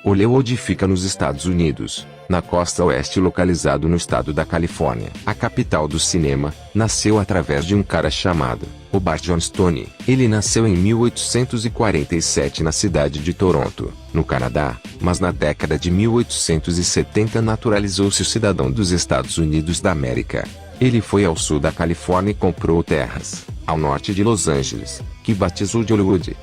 Hollywood fica nos Estados Unidos, na costa oeste localizado no estado da Califórnia. A capital do cinema, nasceu através de um cara chamado Hobart Johnstone. Ele nasceu em 1847 na cidade de Toronto, no Canadá, mas na década de 1870 naturalizou-se cidadão dos Estados Unidos da América. Ele foi ao sul da Califórnia e comprou terras, ao norte de Los Angeles, que batizou de Hollywood.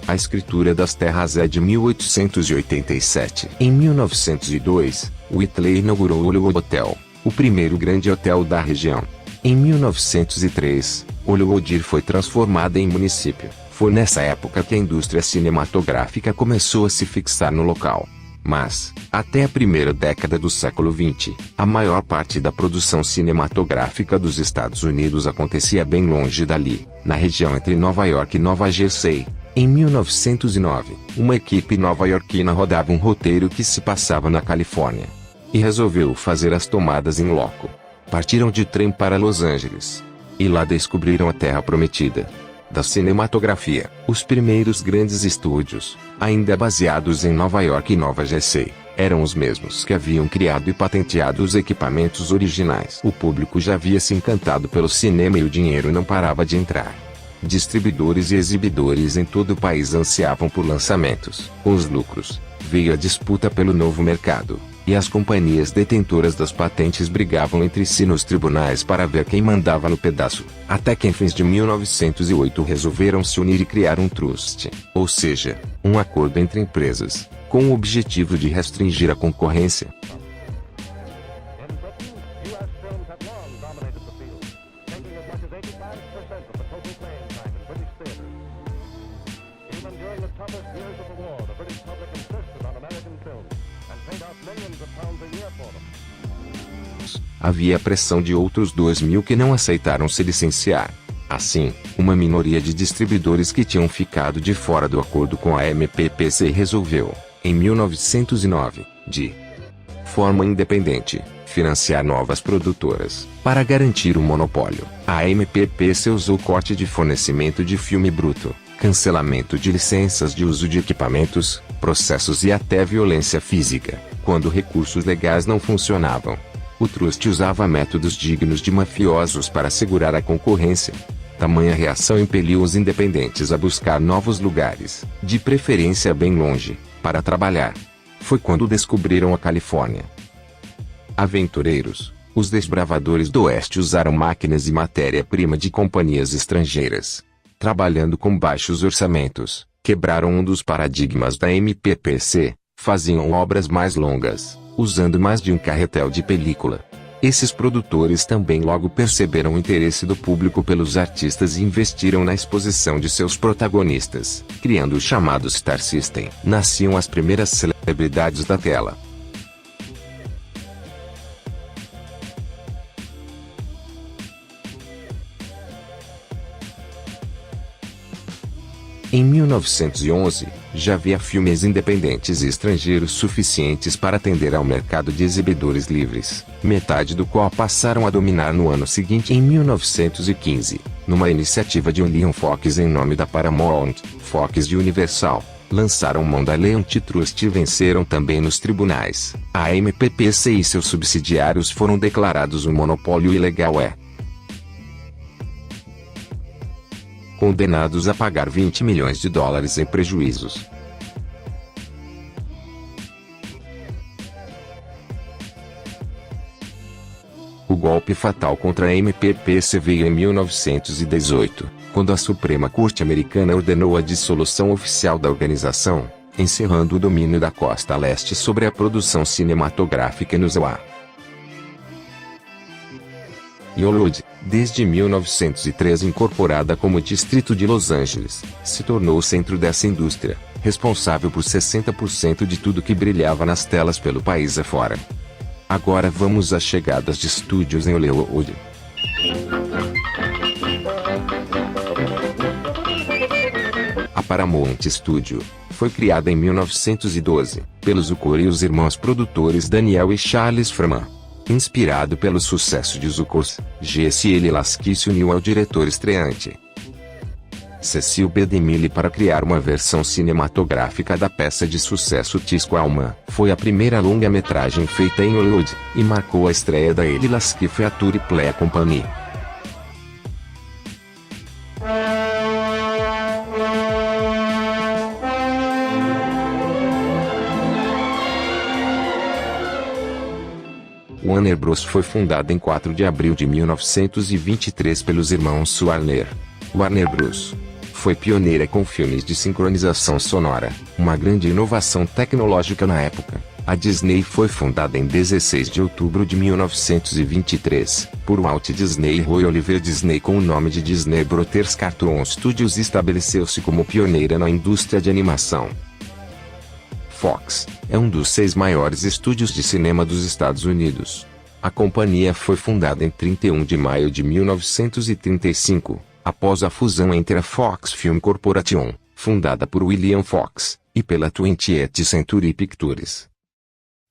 A escritura das terras é de 1887. Em 1902, Whitley inaugurou o Hollywood Hotel, o primeiro grande hotel da região. Em 1903, Hollywood foi transformada em município. Foi nessa época que a indústria cinematográfica começou a se fixar no local. Mas, até a primeira década do século XX, a maior parte da produção cinematográfica dos Estados Unidos acontecia bem longe dali, na região entre Nova York e Nova Jersey. Em 1909, uma equipe nova-iorquina rodava um roteiro que se passava na Califórnia. E resolveu fazer as tomadas em loco. Partiram de trem para Los Angeles. E lá descobriram a Terra Prometida da cinematografia. Os primeiros grandes estúdios, ainda baseados em Nova York e Nova Jersey, eram os mesmos que haviam criado e patenteado os equipamentos originais. O público já havia se encantado pelo cinema e o dinheiro não parava de entrar. Distribuidores e exibidores em todo o país ansiavam por lançamentos. Com os lucros, veio a disputa pelo novo mercado, e as companhias detentoras das patentes brigavam entre si nos tribunais para ver quem mandava no pedaço. Até que em fins de 1908 resolveram se unir e criar um trust, ou seja, um acordo entre empresas, com o objetivo de restringir a concorrência. Havia a pressão de outros 2.000 que não aceitaram se licenciar. Assim, uma minoria de distribuidores que tinham ficado de fora do acordo com a MPPC resolveu, em 1909, de forma independente, financiar novas produtoras. Para garantir o monopólio, a MPPC usou corte de fornecimento de filme bruto, cancelamento de licenças de uso de equipamentos, processos e até violência física, quando recursos legais não funcionavam. O trust usava métodos dignos de mafiosos para segurar a concorrência. Tamanha reação impeliu os independentes a buscar novos lugares, de preferência bem longe, para trabalhar. Foi quando descobriram a Califórnia. Aventureiros, os desbravadores do Oeste usaram máquinas e matéria-prima de companhias estrangeiras. Trabalhando com baixos orçamentos, quebraram um dos paradigmas da MPPC, faziam obras mais longas, usando mais de um carretel de película. Esses produtores também logo perceberam o interesse do público pelos artistas e investiram na exposição de seus protagonistas, criando o chamado Star System. Nasciam as primeiras celebridades da tela. Em 1911, já havia filmes independentes e estrangeiros suficientes para atender ao mercado de exibidores livres, metade do qual passaram a dominar no ano seguinte. Em 1915, numa iniciativa de Union Fox em nome da Paramount, Fox de Universal, lançaram mão da lei antitrust e venceram também nos tribunais. A MPPC e seus subsidiários foram declarados um monopólio ilegal condenados a pagar $20 milhões em prejuízos. O golpe fatal contra a MPPC veio em 1918, quando a Suprema Corte Americana ordenou a dissolução oficial da organização, encerrando o domínio da costa leste sobre a produção cinematográfica nos USA. Hollywood, desde 1903 incorporada como Distrito de Los Angeles, se tornou o centro dessa indústria, responsável por 60% de tudo que brilhava nas telas pelo país afora. Agora vamos às chegadas de estúdios em Hollywood. A Paramount Studio foi criada em 1912, pelos Zucker e os irmãos produtores Daniel e Charles Freeman. Inspirado pelo sucesso de Zucker, Jesse L. Lasky se uniu ao diretor estreante. Cecil B. DeMille para criar uma versão cinematográfica da peça de sucesso Tisco Alma. Foi a primeira longa-metragem feita em Hollywood, e marcou a estreia da Eddie Lasky Feature Play Company. Warner Bros. Foi fundada em 4 de abril de 1923 pelos irmãos Warner. Warner Bros. Foi pioneira com filmes de sincronização sonora, uma grande inovação tecnológica na época. A Disney foi fundada em 16 de outubro de 1923, por Walt Disney e Roy Oliver Disney com o nome de Disney Brothers Cartoon Studios e estabeleceu-se como pioneira na indústria de animação. Fox é um dos 6 maiores estúdios de cinema dos Estados Unidos. A companhia foi fundada em 31 de maio de 1935, após a fusão entre a Fox Film Corporation, fundada por William Fox, e pela 20th Century Pictures.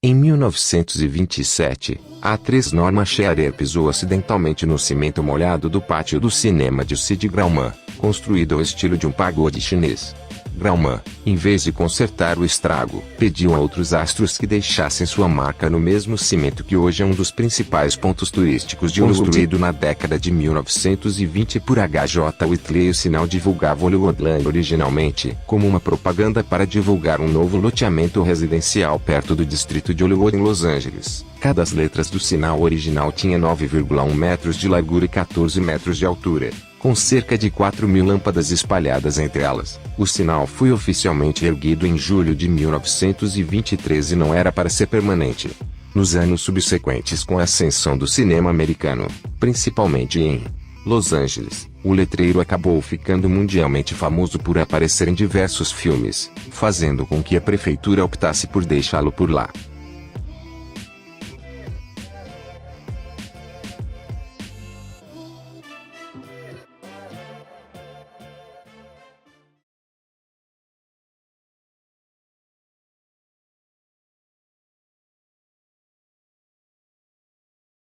Em 1927, a atriz Norma Shearer pisou acidentalmente no cimento molhado do pátio do cinema de Sid Grauman, construído ao estilo de um pagode chinês. Grauman, em vez de consertar o estrago, pediu a outros astros que deixassem sua marca no mesmo cimento que hoje é um dos principais pontos turísticos de Hollywood. Construído na década de 1920 por H.J. Whitley, o sinal divulgava Hollywoodland originalmente como uma propaganda para divulgar um novo loteamento residencial perto do distrito de Hollywood em Los Angeles. Cada das letras do sinal original tinha 9,1 metros de largura e 14 metros de altura, com cerca de 4.000 lâmpadas espalhadas entre elas. O sinal foi oficialmente erguido em julho de 1923 e não era para ser permanente. Nos anos subsequentes, com a ascensão do cinema americano, principalmente em Los Angeles, o letreiro acabou ficando mundialmente famoso por aparecer em diversos filmes, fazendo com que a prefeitura optasse por deixá-lo por lá.